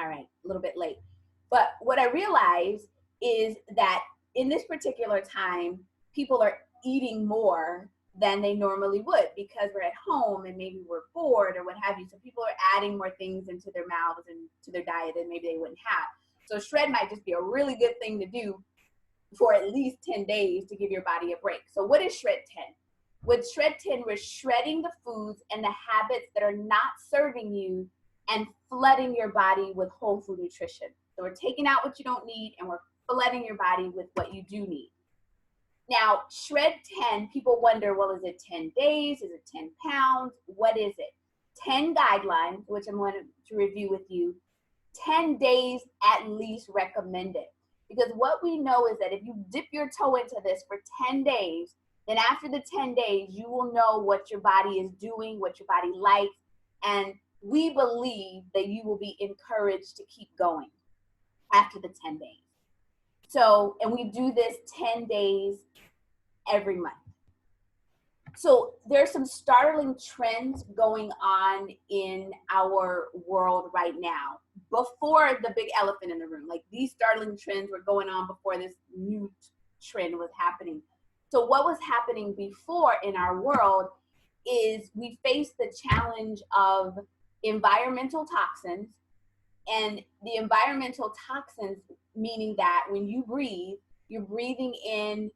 All right, a little bit late. But what I realized is that in this particular time, people are eating more than they normally would because we're at home and maybe we're bored or what have you. So people are adding more things into their mouths and to their diet than maybe they wouldn't have. So shred might just be a really good thing to do for at least 10 days to give your body a break. So what is Shred 10? With Shred 10, we're shredding the foods and the habits that are not serving you and flooding your body with whole food nutrition. So we're taking out what you don't need and we're flooding your body with what you do need. Now, Shred 10, people wonder, well, is it 10 days? Is it 10 pounds? What is it? 10 guidelines, which I'm going to review with you. 10 days at least recommended. Because what we know is that if you dip your toe into this for 10 days, then after the 10 days, you will know what your body is doing, what your body likes, and we believe that you will be encouraged to keep going after the 10 days. So, and we do this 10 days every month. So there's some startling trends going on in our world right now before the big elephant in the room. Like these startling trends were going on before this new trend was happening. So what was happening before in our world is we faced the challenge of environmental toxins, and the environmental toxins meaning that when you breathe, you're breathing in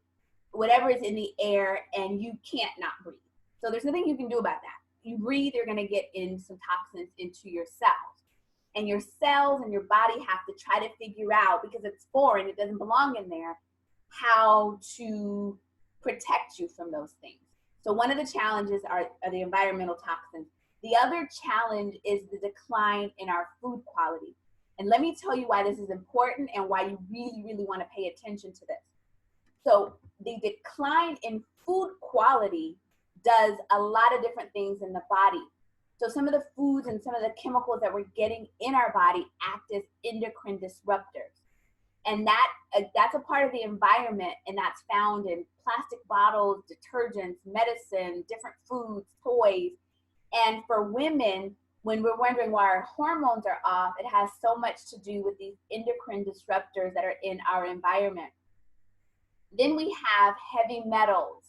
whatever is in the air and you can't not breathe. So there's nothing you can do about that. You breathe, you're gonna get in some toxins into your cells. And your cells and your body have to try to figure out, because it's foreign, it doesn't belong in there, how to protect you from those things. So one of the challenges are the environmental toxins. The other challenge is the decline in our food quality. And let me tell you why this is important and why you really, really wanna pay attention to this. So the decline in food quality does a lot of different things in the body. So some of the foods and some of the chemicals that we're getting in our body act as endocrine disruptors. And that's a part of the environment, and that's found in plastic bottles, detergents, medicine, different foods, toys. And for women, when we're wondering why our hormones are off, it has so much to do with these endocrine disruptors that are in our environment. Then we have heavy metals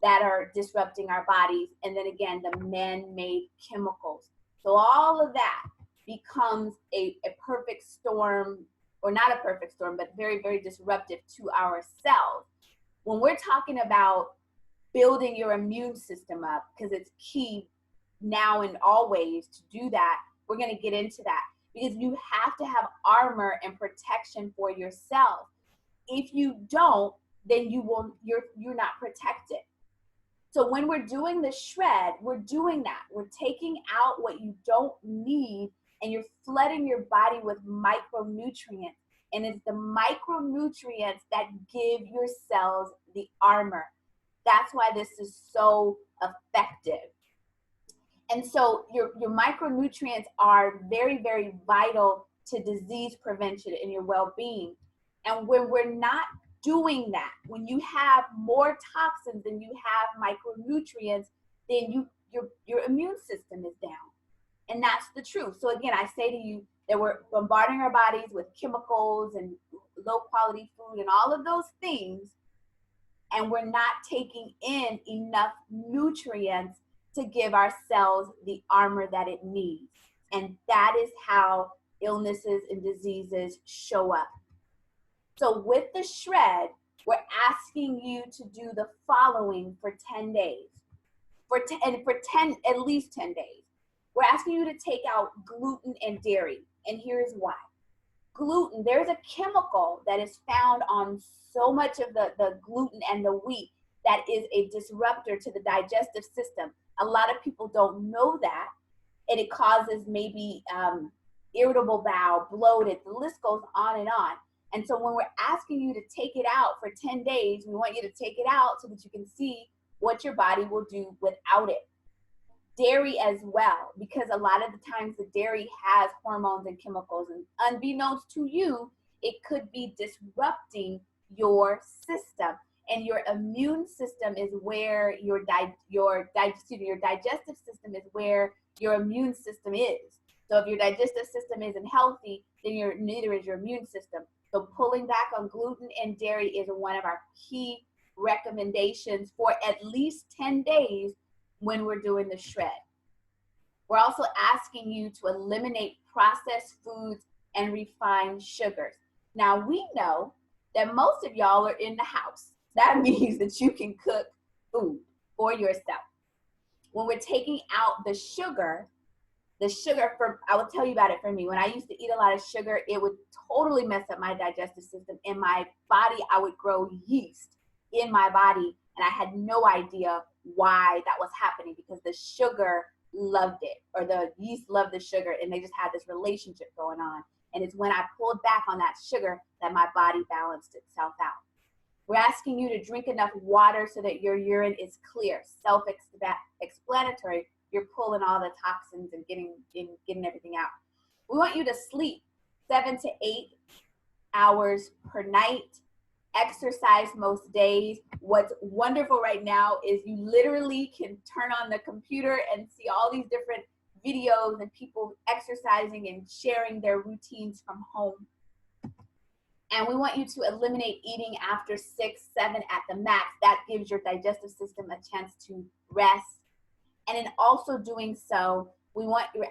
that are disrupting our bodies. And then again, the man-made chemicals. So all of that becomes a perfect storm, or not a perfect storm, but very, very disruptive to our cells. When we're talking about building your immune system up, because it's key now and always to do that, we're going to get into that, because you have to have armor and protection for your cells. If you don't, then you're not protected. So when we're doing the shred, we're doing that. We're taking out what you don't need, and you're flooding your body with micronutrients. And it's the micronutrients that give your cells the armor. That's why this is so effective. And so your micronutrients are very, very vital to disease prevention and your well-being. And when we're not doing that, when you have more toxins than you have micronutrients, then your immune system is down. And that's the truth. So again, I say to you that we're bombarding our bodies with chemicals and low quality food and all of those things, and we're not taking in enough nutrients to give our cells the armor that it needs. And that is how illnesses and diseases show up. So with the shred, we're asking you to do the following for 10 days. At least 10 days. We're asking you to take out gluten and dairy. And here's why. Gluten, there's a chemical that is found on so much of the gluten and the wheat that is a disruptor to the digestive system. A lot of people don't know that, and it causes maybe irritable bowel, bloated, the list goes on and on. And so when we're asking you to take it out for 10 days, we want you to take it out so that you can see what your body will do without it. Dairy as well, because a lot of the times the dairy has hormones and chemicals, and unbeknownst to you, it could be disrupting your system. And your immune system is where your digestive system is where your immune system is. So if your digestive system isn't healthy, then neither is your immune system. So pulling back on gluten and dairy is one of our key recommendations for at least 10 days when we're doing the shred. We're also asking you to eliminate processed foods and refined sugars. Now, we know that most of y'all are in the house. That means that you can cook food for yourself. When we're taking out the sugar I will tell you about it for me. When I used to eat a lot of sugar, it would totally mess up my digestive system. In my body, I would grow yeast in my body, and I had no idea why that was happening, because the sugar loved it, or the yeast loved the sugar, and they just had this relationship going on. And it's when I pulled back on that sugar that my body balanced itself out. We're asking you to drink enough water so that your urine is clear, self-explanatory. You're pulling all the toxins and getting everything out. We want you to sleep 7 to 8 hours per night, exercise most days. What's wonderful right now is you literally can turn on the computer and see all these different videos and people exercising and sharing their routines from home. And we want you to eliminate eating after 6, 7 at the max. That gives your digestive system a chance to rest. And in also doing so, we're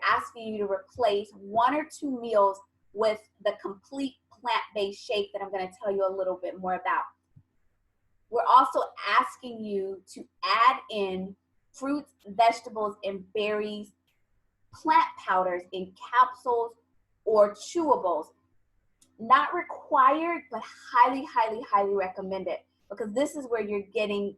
asking you to replace 1 or 2 meals with the complete plant-based shake that I'm going to tell you a little bit more about. We're also asking you to add in fruits, vegetables, and berries, plant powders in capsules or chewables. Not required, but highly, highly, highly recommended, because this is where you're getting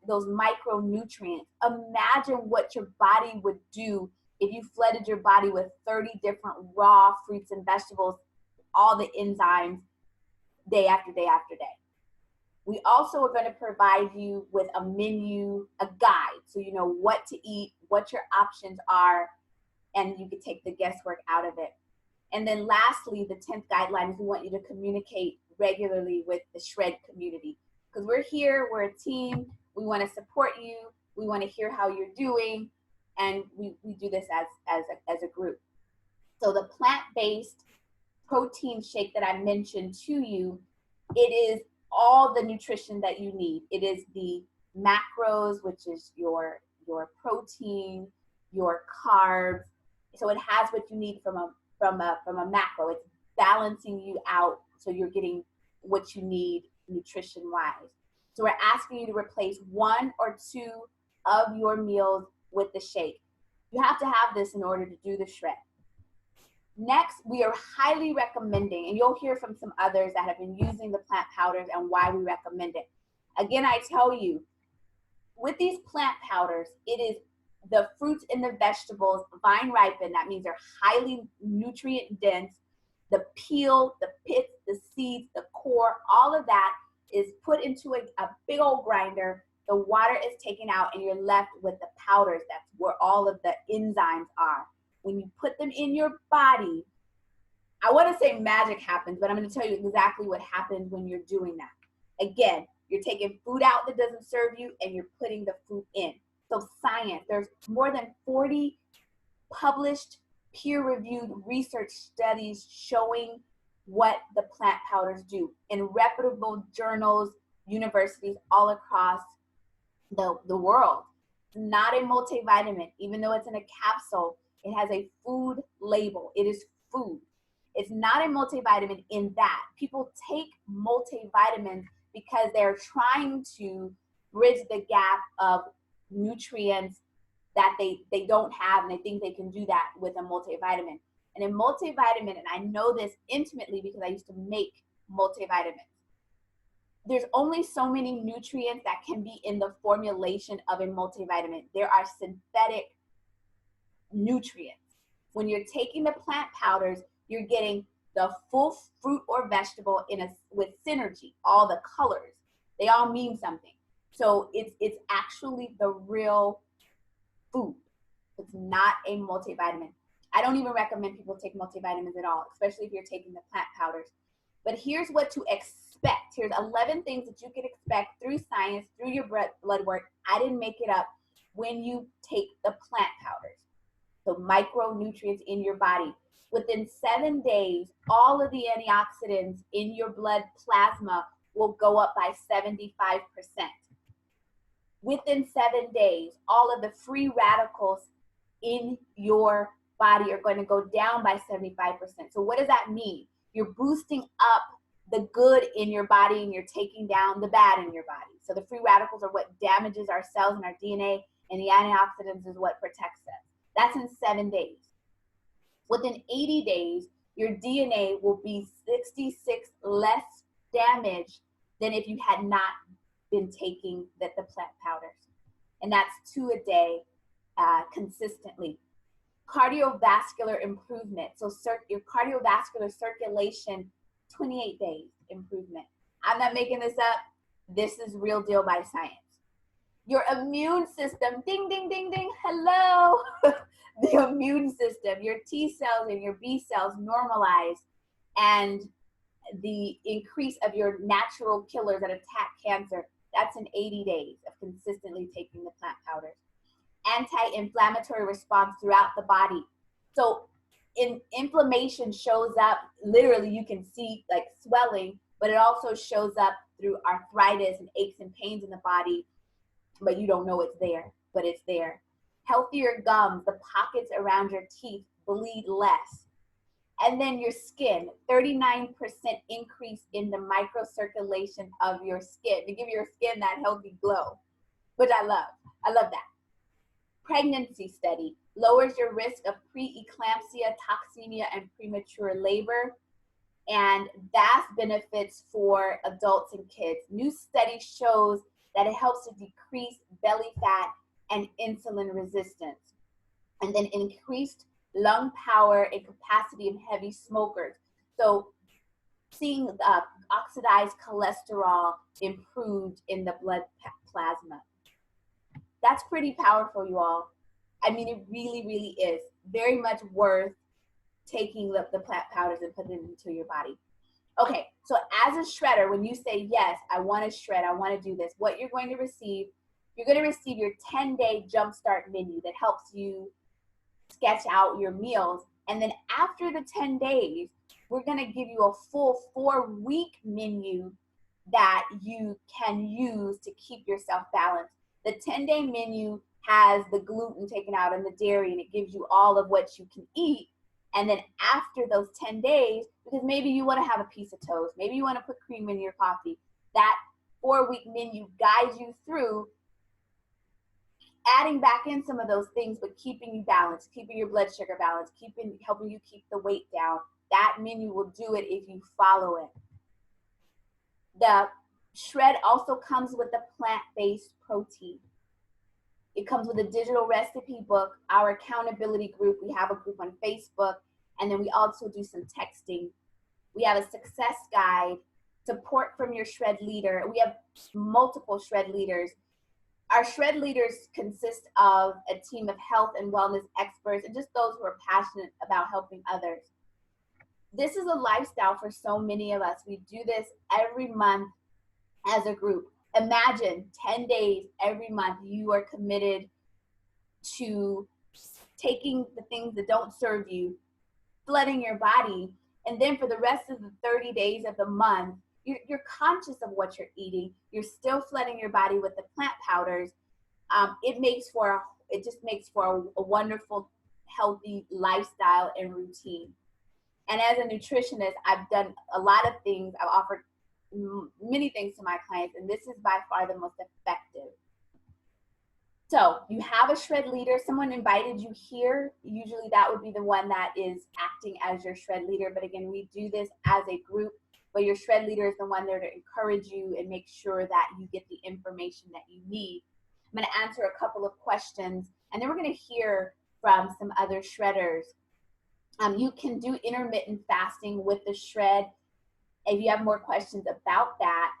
those micronutrients. Imagine what your body would do if you flooded your body with 30 different raw fruits and vegetables, all the enzymes, day after day after day. We also are going to provide you with a menu, a guide, so you know what to eat, what your options are, and you can take the guesswork out of it. And then lastly, the 10th guideline is we want you to communicate regularly with the Shred community, because we're here, we're a team, we want to support you, we want to hear how you're doing, and we do this as a group. So the plant-based protein shake that I mentioned to you, it is all the nutrition that you need. It is the macros, which is your protein, your carbs. So it has what you need from a macro. It's balancing you out so you're getting what you need nutrition-wise. So we're asking you to replace 1 or 2 of your meals with the shake. You have to have this in order to do the shred. Next, we are highly recommending, and you'll hear from some others that have been using the plant powders and why we recommend it. Again, I tell you, with these plant powders, it is the fruits and the vegetables, vine ripened, that means they're highly nutrient dense. The peel, the pits, the seeds, the core, all of that is put into a big old grinder. The water is taken out and you're left with the powders. That's where all of the enzymes are. When you put them in your body, I want to say magic happens, but I'm going to tell you exactly what happens when you're doing that. Again, you're taking food out that doesn't serve you and you're putting the food in. So science, there's more than 40 published peer-reviewed research studies showing what the plant powders do in reputable journals, universities all across the world. It's not a multivitamin, even though it's in a capsule. It has a food label. It is food. It's not a multivitamin in that. People take multivitamins because they're trying to bridge the gap of nutrients that they don't have, and they think they can do that with a multivitamin. And a multivitamin, and I know this intimately because I used to make multivitamins, there's only so many nutrients that can be in the formulation of a multivitamin. There are synthetic nutrients. When you're taking the plant powders, you're getting the full fruit or vegetable with synergy, all the colors. They all mean something. So it's actually the real food. It's not a multivitamin. I don't even recommend people take multivitamins at all, especially if you're taking the plant powders. But here's what to expect. Here's 11 things that you can expect through science, through your blood work. I didn't make it up when you take the plant powders. So micronutrients in your body. Within 7 days, all of the antioxidants in your blood plasma will go up by 75%. Within 7 days, all of the free radicals in your body are going to go down by 75%. So what does that mean? You're boosting up the good in your body and you're taking down the bad in your body. So the free radicals are what damages our cells and our DNA, and the antioxidants is what protects us. That's in 7 days. Within 80 days, your DNA will be 66 less damaged than if you had not been taking the plant powders. And that's 2 a day consistently. Cardiovascular improvement. So your cardiovascular circulation, 28 days improvement. I'm not making this up. This is real deal by science. Your immune system, ding, ding, ding, ding, hello. The immune system, your T cells and your B cells normalize, and the increase of your natural killers that attack cancer, that's in 80 days of consistently taking the plant powders. Anti-inflammatory response throughout the body. So inflammation shows up, literally you can see like swelling, but it also shows up through arthritis and aches and pains in the body, but you don't know it's there, but it's there. Healthier gums, the pockets around your teeth bleed less. And then your skin, 39% increase in the microcirculation of your skin to give your skin that healthy glow, which I love. I love that. Pregnancy study lowers your risk of preeclampsia, toxemia, and premature labor, and vast benefits for adults and kids. New study shows that it helps to decrease belly fat and insulin resistance, and then increased lung power and capacity in heavy smokers. So seeing oxidized cholesterol improved in the blood plasma. That's pretty powerful, you all. I mean, it really, really is very much worth taking the plant powders and putting it into your body. Okay, so as a shredder, when you say, yes, I want to shred, I want to do this, what you're going to receive, you're going to receive your 10-day jumpstart menu that helps you sketch out your meals. And then after the 10 days, we're going to give you a full 4-week menu that you can use to keep yourself balanced. The 10-day menu has the gluten taken out and the dairy, and it gives you all of what you can eat. And then after those 10 days, because maybe you want to have a piece of toast, maybe you want to put cream in your coffee, that 4-week menu guides you through adding back in some of those things, but keeping you balanced, keeping your blood sugar balanced, helping you keep the weight down. That menu will do it if you follow it. The shred also comes with a plant-based protein. It comes with a digital recipe book, our accountability group. We have a group on Facebook, and then we also do some texting. We have a success guide, support from your shred leader. We have multiple shred leaders. Our shred leaders consist of a team of health and wellness experts and just those who are passionate about helping others. This is a lifestyle for so many of us. We do this every month as a group. Imagine 10 days every month you are committed to taking the things that don't serve you, flooding your body, and then for the rest of the 30 days of the month, you're conscious of what you're eating. You're still flooding your body with the plant powders. It just makes for a wonderful, healthy lifestyle and routine. And as a nutritionist, I've done a lot of things. I've offered many things to my clients, and this is by far the most effective. So you have a shred leader, someone invited you here. Usually that would be the one that is acting as your shred leader. But again, we do this as a group, but your shred leader is the one there to encourage you and make sure that you get the information that you need. I'm going to answer a couple of questions, and then we're going to hear from some other shredders. You can do intermittent fasting with the shred. If you have more questions about that,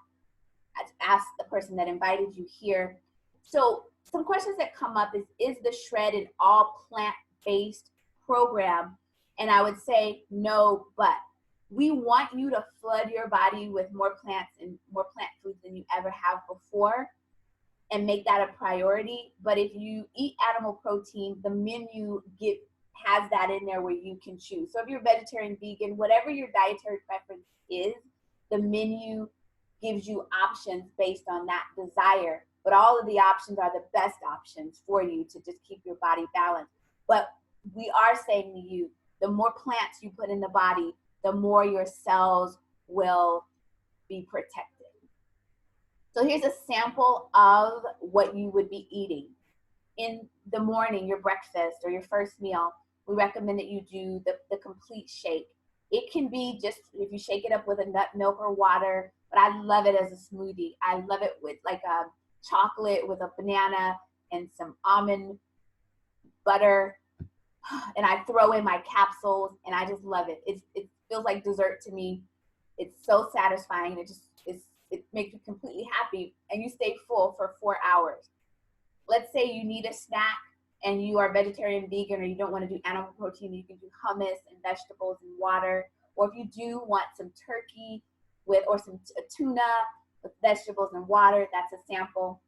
ask the person that invited you here. So some questions that come up is the shred an all plant-based program? And I would say no, but we want you to flood your body with more plants and more plant foods than you ever have before and make that a priority. But if you eat animal protein, the menu has that in there where you can choose. So if you're vegetarian, vegan, whatever your dietary preference is, the menu gives you options based on that desire. But all of the options are the best options for you to just keep your body balanced. But we are saying to you, the more plants you put in the body, the more your cells will be protected. So here's a sample of what you would be eating. In the morning, your breakfast or your first meal, we recommend that you do the complete shake. It can be just if you shake it up with a nut milk or water, but I love it as a smoothie. I love it with like a chocolate with a banana and some almond butter, and I throw in my capsules, and I just love it. It feels like dessert to me. It's so satisfying. It makes you completely happy, and you stay full for 4 hours. Let's say you need a snack and you are vegetarian, vegan, or you don't want to do animal protein, you can do hummus and vegetables and water. Or if you do want some turkey with, or some tuna with vegetables and water, that's a sample.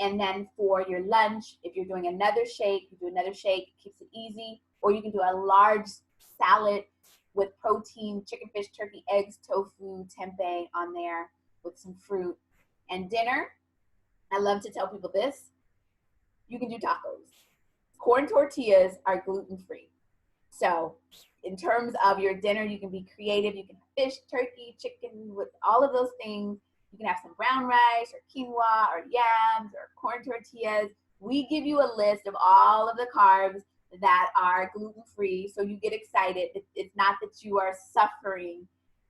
And then for your lunch, if you're doing another shake, you do another shake, it keeps it easy. Or you can do a large salad with protein, chicken, fish, turkey, eggs, tofu, tempeh on there with some fruit. And dinner, I love to tell people this, you can do tacos. Corn tortillas are gluten-free. So in terms of your dinner, you can be creative. You can have fish, turkey, chicken, with all of those things. You can have some brown rice or quinoa or yams or corn tortillas. We give you a list of all of the carbs that are gluten-free, so you get excited. It's not that you are suffering,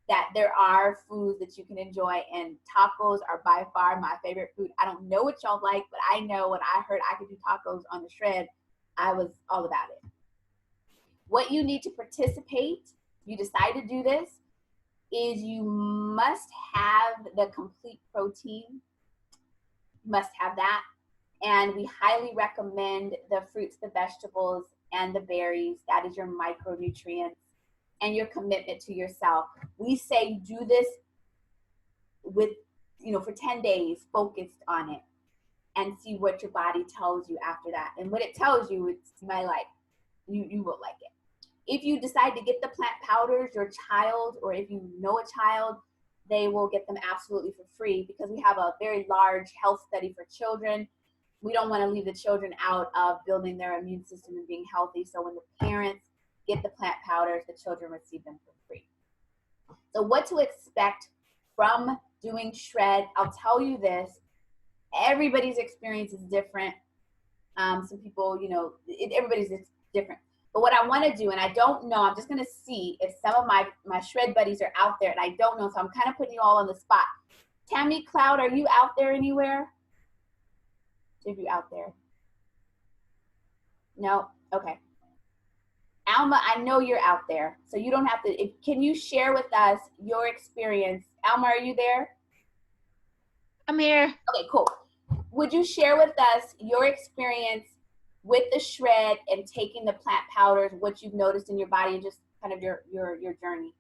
that there are foods that you can enjoy, and tacos are by far my favorite food. I don't know what y'all like, but I know when I heard I could do tacos on the shred, I was all about it. What you need to participate, you decide to do this, is you must have the complete protein. You must have that. And we highly recommend the fruits, the vegetables, and the berries. That is your micronutrients and your commitment to yourself. We say do this with, for 10 days, focused on it, and see what your body tells you after that. And what it tells you, it's my like, you will like it. If you decide to get the plant powders, your child, or if you know a child, they will get them absolutely for free, because we have a very large health study for children. We don't want to leave the children out of building their immune system and being healthy. So when the parents get the plant powders, the children receive them for free. So what to expect from doing shred, I'll tell you this, everybody's experience is different. Some people, everybody's different. But what I want to do, and I don't know, I'm just going to see if some of my shred buddies are out there, and I don't know, so I'm kind of putting you all on the spot. Tammy Cloud, are you out there anywhere? If you out there? No? Okay. Alma, I know you're out there, so you don't have to. Can you share with us your experience? Alma, are you there? I'm here. Okay, cool. Would you share with us your experience with the shred and taking the plant powders, what you've noticed in your body, and just kind of your journey?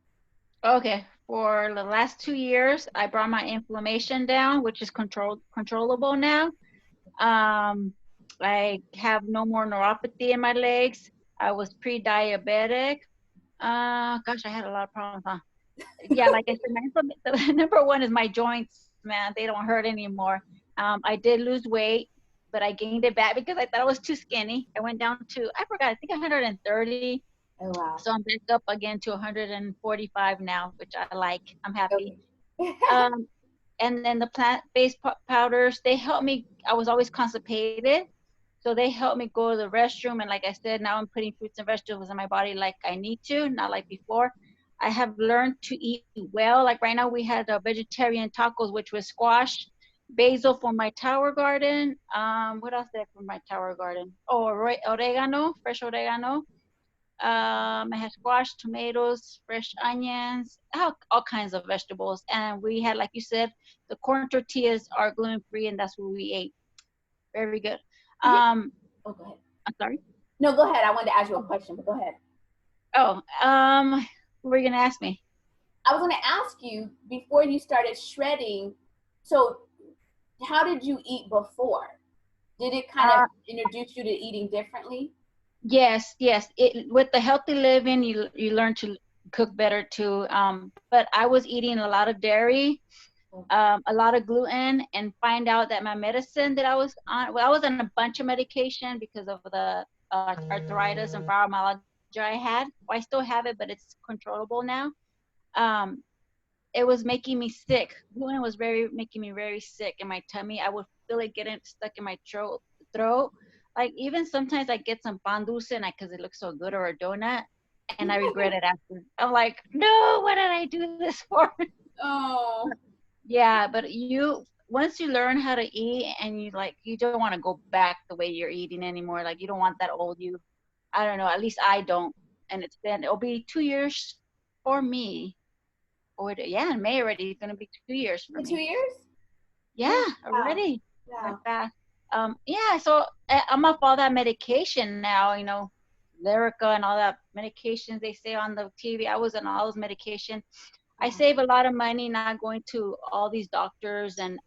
Okay. For the last 2 years, I brought my inflammation down, which is controllable now. I have no more neuropathy in my legs. I was pre-diabetic. Gosh, I had a lot of problems, huh? Yeah, like I said, the number one is my joints, man. They don't hurt anymore. I did lose weight, but I gained it back because I thought I was too skinny. I went down to, I forgot, I think 130. Oh, wow. So I'm back up again to 145 now, which I like. I'm happy. Okay. And then the plant-based powders, they help me. I was always constipated, so they help me go to the restroom. And like I said, now I'm putting fruits and vegetables in my body like I need to, not like before. I have learned to eat well. Like right now, we had vegetarian tacos, which was squash, basil for my tower garden. What else did I for my tower garden? Oh, oregano, fresh oregano. I had squash, tomatoes, fresh onions, all kinds of vegetables. And we had, like you said, the corn tortillas are gluten-free, and that's what we ate. Very good. Oh, go ahead. I'm sorry? No, go ahead. I wanted to ask you a question, but go ahead. Oh, what were you going to ask me? I was going to ask you, before you started shredding, so how did you eat before? Did it kind of introduce you to eating differently? Yes, yes. With the healthy living, you learn to cook better too. But I was eating a lot of dairy, a lot of gluten, and find out that my medicine that I was on, well, I was on a bunch of medication because of the arthritis and fibromyalgia I had. Well, I still have it, but it's controllable now. Um, it was making me sick. Gluten was very making me very sick in my tummy. I would feel it getting stuck in my throat. Like even sometimes I get some pan dulce and because it looks so good or a donut, and I regret it after. I'm like, no, what did I do this for? Oh, Yeah, but you once you learn how to eat and you don't want to go back the way you're eating anymore. Like you don't want that old you. I don't know. At least I don't. And it'll be 2 years for me. Or yeah, in May already. It's gonna be 2 years for the two me. years? Yeah, Wow. already. Went Wow. fast. Yeah. So I'm off all that medication now. Lyrica and all that medications they say on the TV. I was on all those medication. I Wow. save a lot of money not going to all these doctors and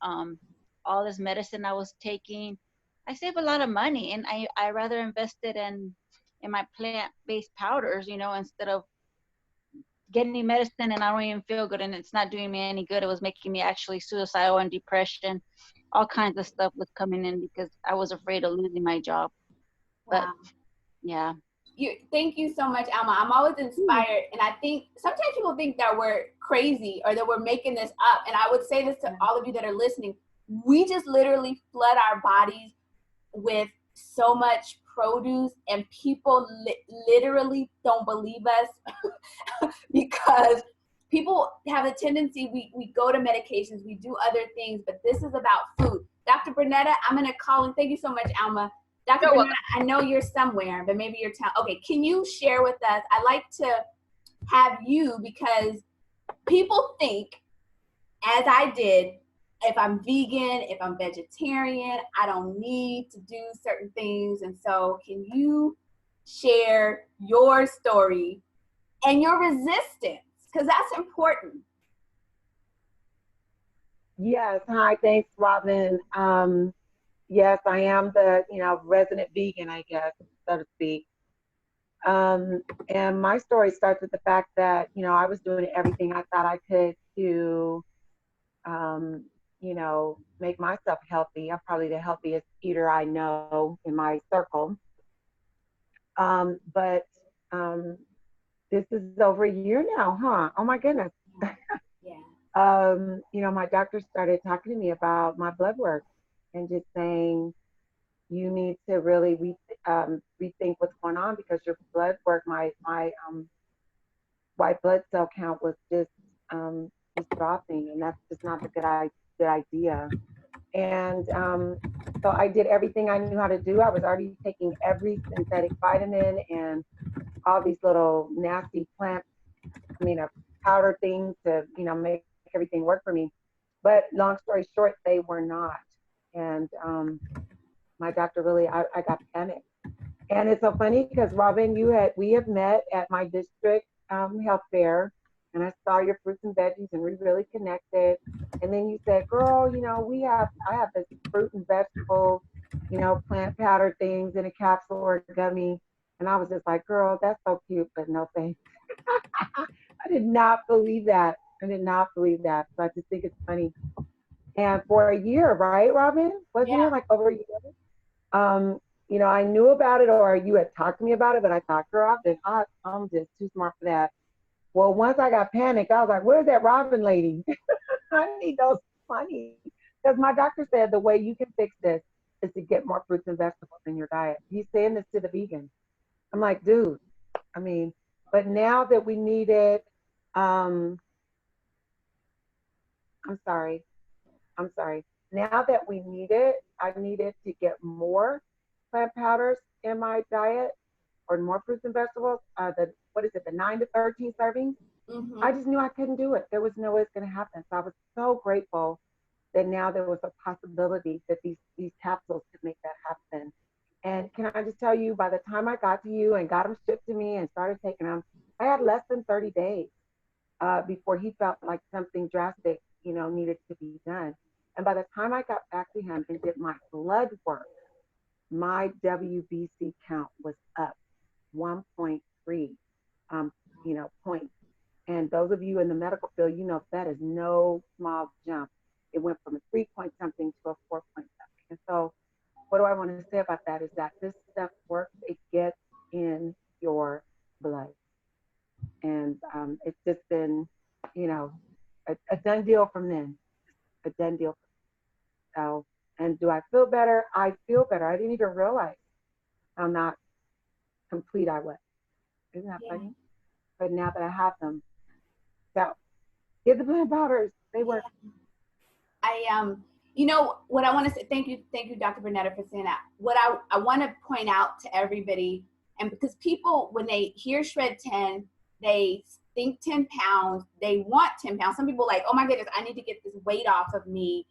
all this medicine I was taking. I save a lot of money, and I rather invest it in my plant-based powders, instead of getting medicine and I don't even feel good and it's not doing me any good. It was making me actually suicidal and depression. All kinds of stuff was coming in because I was afraid of losing my job. But Wow. yeah. Thank you so much, Alma. I'm always inspired, and I think sometimes people think that we're crazy or that we're making this up. And I would say this to all of you that are listening: we just literally flood our bodies with so much produce, and people literally don't believe us because people have a tendency. We go to medications, we do other things, but this is about food. Dr. Bernetta, I'm gonna call in. Thank you so much, Alma. Dr. You're Bernetta, welcome. I know you're somewhere, but maybe you're okay. Can you share with us? I like to have you because people think, as I did, if I'm vegan, if I'm vegetarian, I don't need to do certain things. And so, can you share your story and your resistance? Because that's important. Yes, hi, thanks, Robin. Yes, I am the, resident vegan, I guess, so to speak. And my story starts with the fact that, I was doing everything I thought I could to, make myself healthy. I'm probably the healthiest eater I know in my circle. But um, this is over a year now, huh? Oh my goodness. Yeah. My doctor started talking to me about my blood work and just saying, you need to really rethink what's going on because your blood work, my white blood cell count was just dropping, and that's just not a good idea. And so I did everything I knew how to do. I was already taking every synthetic vitamin and all these little nasty powder things to make everything work for me. But long story short, they were not. And my doctor really, I got panicked. And it's so funny because Robin, we have met at my district health fair, and I saw your fruits and veggies, and we really connected. And then you said, "Girl, I have this fruit and vegetable, plant powder things in a capsule or a gummy," and I was just like, "Girl, that's so cute, but no thanks." I did not believe that. I did not believe that. So I just think it's funny. And for a year, right, Robin? Wasn't Yeah. it like over a year? Um, I knew about it or you had talked to me about it, but I thought, girl, I'm just too smart for that. Well, once I got panicked, I was like, where's that Robin lady? I need those money. Because my doctor said the way you can fix this is to get more fruits and vegetables in your diet. He's saying this to the vegans. I'm like, dude, I mean, but now that we need it, um, I'm sorry, I'm sorry. Now that we need it, I needed to get more plant powders in my diet or more fruits and vegetables. The what is it? The 9 to 13 servings. I Mm-hmm. just knew I couldn't do it. There was no way it's going to happen. So I was so grateful that now there was a possibility that these capsules could make that happen. And can I just tell you, by the time I got to you and got them shipped to me and started taking them, I had less than 30 days before he felt like something drastic, needed to be done. And by the time I got back to him and did my blood work, my WBC count was up. 1.3, point. And those of you in the medical field, that is no small jump. It went from a 3 point something to a 4 point something. And so what do I want to say about that is that this stuff works. It gets in your blood. And it's just been, a done deal from then. A done deal. So, and do I feel better? I feel better. I didn't even realize how not complete I was. Isn't that funny? But now that I have them, so get the plant powders. They work. What I want to say, thank you, Dr. Bernetta, for saying that. What I want to point out to everybody, and because people, when they hear Shred 10, they think 10 pounds, they want 10 pounds. Some people are like, oh my goodness, I need to get this weight off of me.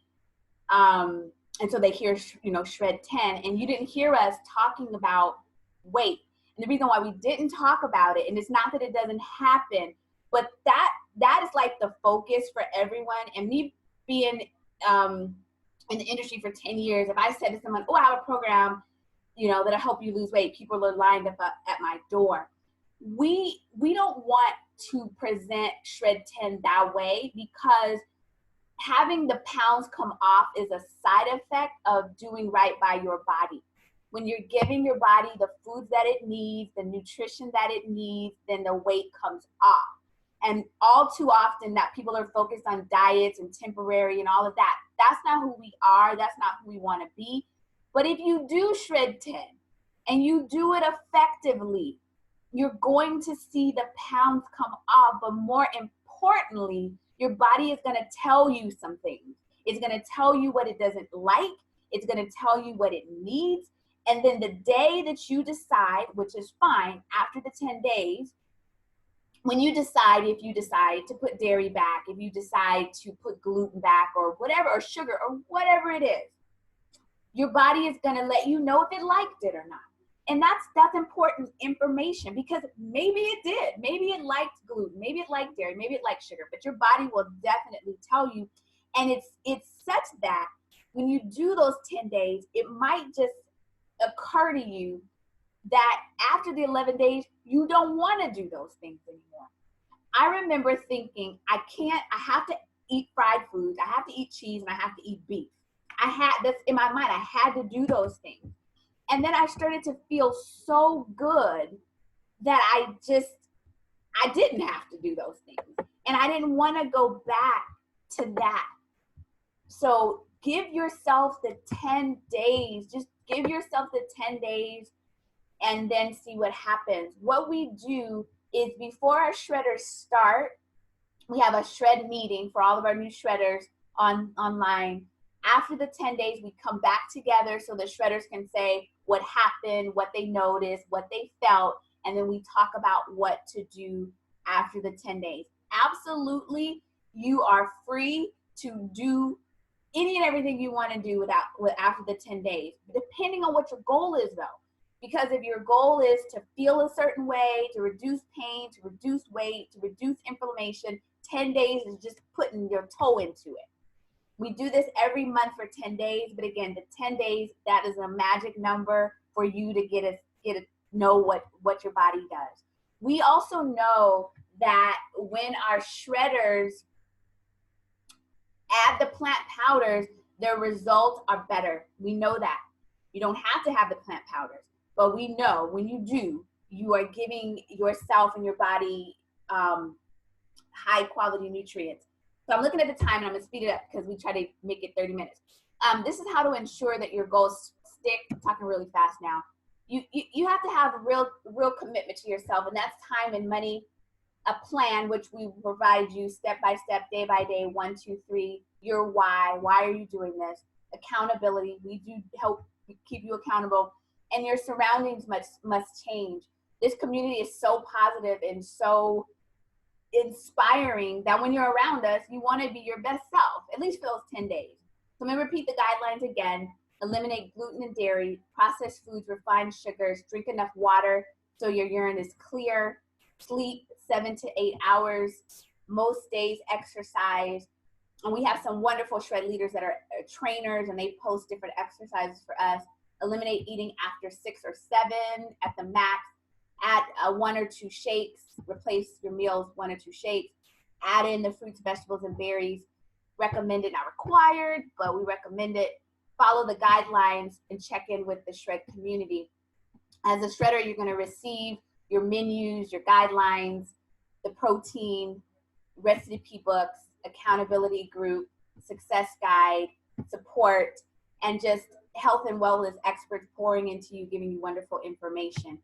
And so they hear, Shred 10, and you didn't hear us talking about weight. And the reason why we didn't talk about it, and it's not that it doesn't happen, but that is like the focus for everyone. And me being in the industry for 10 years, if I said to someone, oh, I have a program, that'll help you lose weight, people are lined up at my door. We don't want to present Shred 10 that way, because having the pounds come off is a side effect of doing right by your body. When you're giving your body the foods that it needs, the nutrition that it needs, then the weight comes off. And all too often that people are focused on diets and temporary and all of that. That's not who we are. That's not who we want to be. But if you do Shred 10 and you do it effectively, you're going to see the pounds come off. But more importantly, your body is going to tell you some things. It's going to tell you what it doesn't like. It's going to tell you what it needs. And then the day that you decide, which is fine, after the 10 days, when you decide, if you decide to put dairy back, if you decide to put gluten back or whatever, or sugar or whatever it is, your body is going to let you know if it liked it or not. And that's important information, because maybe it did. Maybe it liked gluten, maybe it liked dairy, maybe it liked sugar, but your body will definitely tell you. And it's such that when you do those 10 days, it might just occur to you that after the 11 days, you don't want to do those things anymore. I remember thinking, I have to eat fried foods, I have to eat cheese, and I have to eat beef. That's in my mind, I had to do those things. And then I started to feel so good that I didn't have to do those things. And I didn't want to go back to that. So give yourself the 10 days, just give yourself the 10 days and then see what happens. What we do is, before our shredders start, we have a shred meeting for all of our new shredders online. After the 10 days, we come back together so the shredders can say what happened, what they noticed, what they felt, and then we talk about what to do after the 10 days. Absolutely, you are free to do any and everything you want to do after the 10 days, depending on what your goal is, though. Because if your goal is to feel a certain way, to reduce pain, to reduce weight, to reduce inflammation, 10 days is just putting your toe into it. We do this every month for 10 days, but again, the 10 days, that is a magic number for you to get to know what your body does. We also know that when our shredders add the plant powders, their results are better. We know that. You don't have to have the plant powders, but we know when you do, you are giving yourself and your body high quality nutrients. So I'm looking at the time and I'm gonna speed it up because we try to make it 30 minutes. This is how to ensure that your goals stick. I'm talking really fast now. You have to have real commitment to yourself, and that's time and money, a plan, which we provide you step by step, day by day, 1, 2, 3, your why are you doing this? Accountability, we do help keep you accountable, and your surroundings must change. This community is so positive and so inspiring that when you're around us, you want to be your best self, at least for those 10 days. So let me repeat the guidelines again. Eliminate gluten and dairy, processed foods, refined sugars, drink enough water so your urine is clear, sleep 7 to 8 hours, most days exercise. And we have some wonderful shred leaders that are trainers, and they post different exercises for us. Eliminate eating after 6 or 7 at the max. add 1 or 2 shakes, replace your meals 1 or 2 shakes, add in the fruits, vegetables, and berries. Recommended, not required, but we recommend it. Follow the guidelines and check in with the Shred community. As a shredder, you're going to receive your menus, your guidelines, the protein, recipe books, accountability group, success guide, support, and just health and wellness experts pouring into you, giving you wonderful information.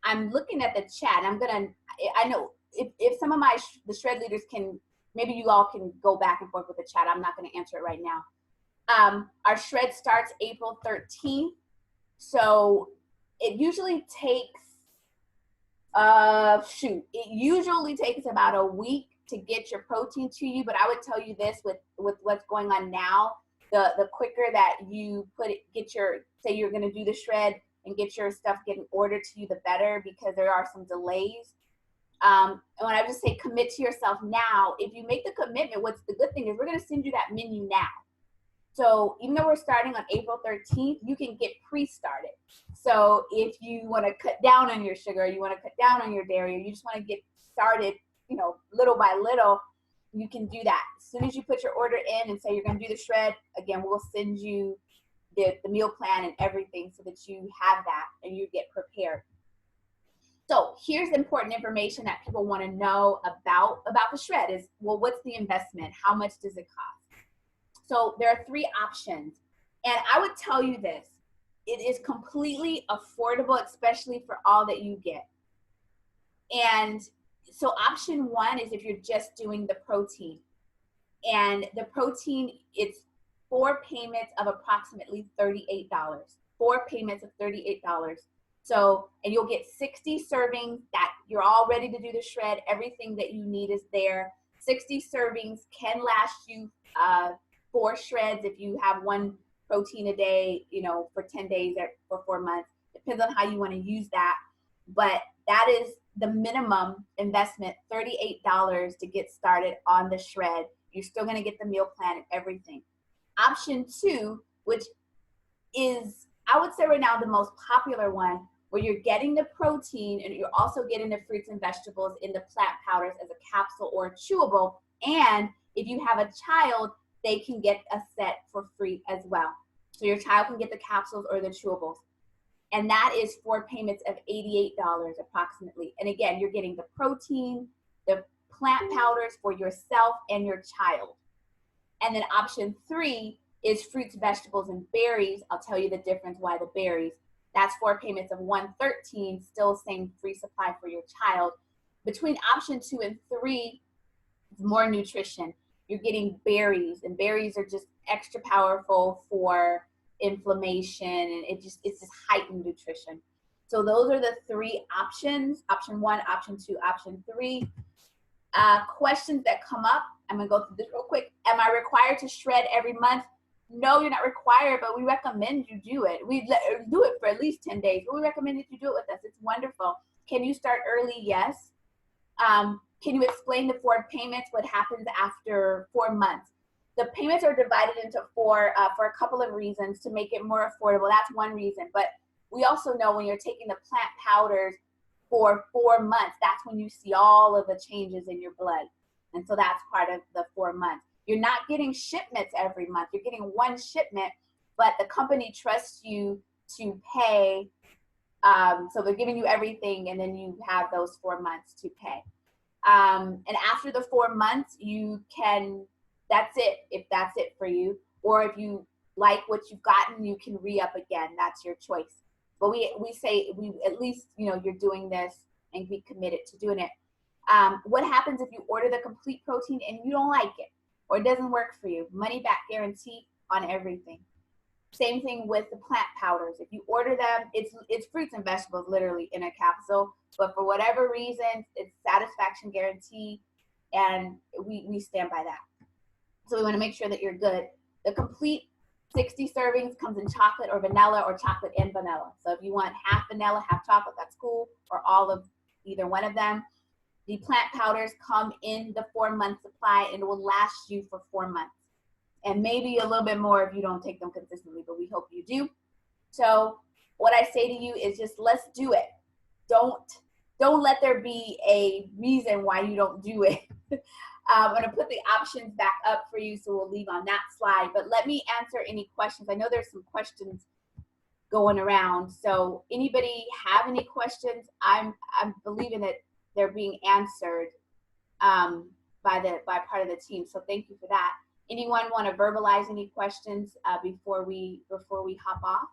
I'm looking at the chat. I know if some of the shred leaders can, maybe you all can go back and forth with the chat. I'm not going to answer it right now. Our shred starts April 13th. So it usually takes, it usually takes about a week to get your protein to you. But I would tell you this, with what's going on now, the quicker that you say you're going to do the shred and get your stuff getting ordered to you, the better, because there are some delays. And when I just say commit to yourself now, if you make the commitment, what's the good thing is we're going to send you that menu now. So even though we're starting on April 13th, you can get pre-started. So if you want to cut down on your sugar, you want to cut down on your dairy, or you just want to get started, little by little, you can do that. As soon as you put your order in and say you're going to do the shred, again, we'll send you the meal plan and everything so that you have that and you get prepared. So here's important information that people want to know about the shred is, well, what's the investment? How much does it cost? So there are 3 options. And I would tell you this, it is completely affordable, especially for all that you get. And so option 1 is if you're just doing the protein. And the protein, it's 4 payments of approximately $38. 4 payments of $38. So, and you'll get 60 servings that you're all ready to do the shred. Everything that you need is there. 60 servings can last you 4 shreds if you have 1 protein a day, for 10 days or for 4 months. Depends on how you want to use that. But that is the minimum investment, $38 to get started on the shred. You're still going to get the meal plan and everything. Option 2, which is, I would say right now, the most popular one, where you're getting the protein and you're also getting the fruits and vegetables in the plant powders as a capsule or a chewable. And if you have a child, they can get a set for free as well. So your child can get the capsules or the chewables. And that is 4 payments of $88 approximately. And again, you're getting the protein, the plant powders for yourself and your child. And then option 3 is fruits, vegetables, and berries. I'll tell you the difference why the berries. That's 4 payments of $113, still same free supply for your child. Between option 2 and 3, it's more nutrition. You're getting berries, and berries are just extra powerful for inflammation, and it's just heightened nutrition. So those are the 3 options: option 1, option 2, option 3. Questions that come up, I'm gonna go through this real quick. Am I required to shred every month? No, you're not required, but we recommend you do it. We do it for at least 10 days, but we recommend that you do it with us. It's wonderful. Can you start early? Yes. Can you explain the 4 payments, what happens after 4 months? The payments are divided into 4 for a couple of reasons, to make it more affordable. That's one reason. But we also know when you're taking the plant powders for 4 months, that's when you see all of the changes in your blood. And so that's part of the 4 months. You're not getting shipments every month. You're getting 1 shipment, but the company trusts you to pay. So they're giving you everything, and then you have those 4 months to pay. And after the 4 months, you can, that's it, if that's it for you. Or if you like what you've gotten, you can re-up again. That's your choice. But we say, at least, you're doing this and be committed to doing it. What happens if you order the complete protein and you don't like it, or it doesn't work for you? Money back guarantee on everything. Same thing with the plant powders. If you order them, it's fruits and vegetables literally in a capsule, but for whatever reason, it's satisfaction guarantee, and we stand by that. So we want to make sure that you're good. The complete 60 servings comes in chocolate or vanilla, or chocolate and vanilla. So if you want half vanilla, half chocolate, that's cool, or all of either one of them. The plant powders come in the 4-month supply, and it will last you for 4 months. And maybe a little bit more if you don't take them consistently, but we hope you do. So what I say to you is just, let's do it. Don't don't let there be a reason why you don't do it. I'm going to put the options back up for you, so we'll leave on that slide. But let me answer any questions. I know there's some questions going around. So anybody have any questions? I'm believing that they're being answered by part of the team. So thank you for that. Anyone want to verbalize any questions before we hop off?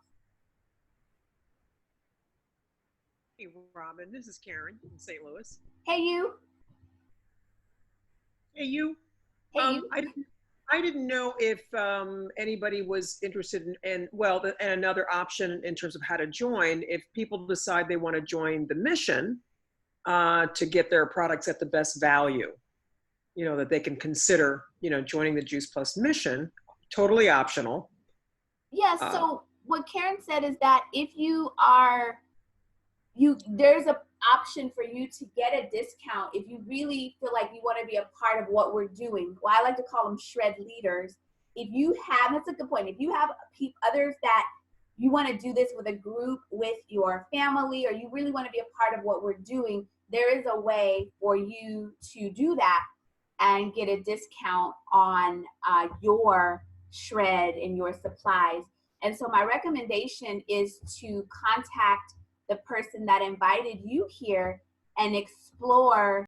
Hey, Robin, this is Karen in St. Louis. Hey, you. Hey, you. Hey, you. I didn't know if anybody was interested in and another option in terms of how to join, if people decide they want to join the mission to get their products at the best value, you know, that they can consider, you know, joining the Juice Plus mission, totally optional. Yes, so what Karen said is that if you are, there's an option for you to get a discount if you really feel like you want to be a part of what we're doing. Well, I like to call them shred leaders. If you have, that's a good point. If you have others that you want to do this with a group, with your family, or you really want to be a part of what we're doing, there is a way for you to do that and get a discount on your shred and your supplies. And so my recommendation is to contact the person that invited you here and explore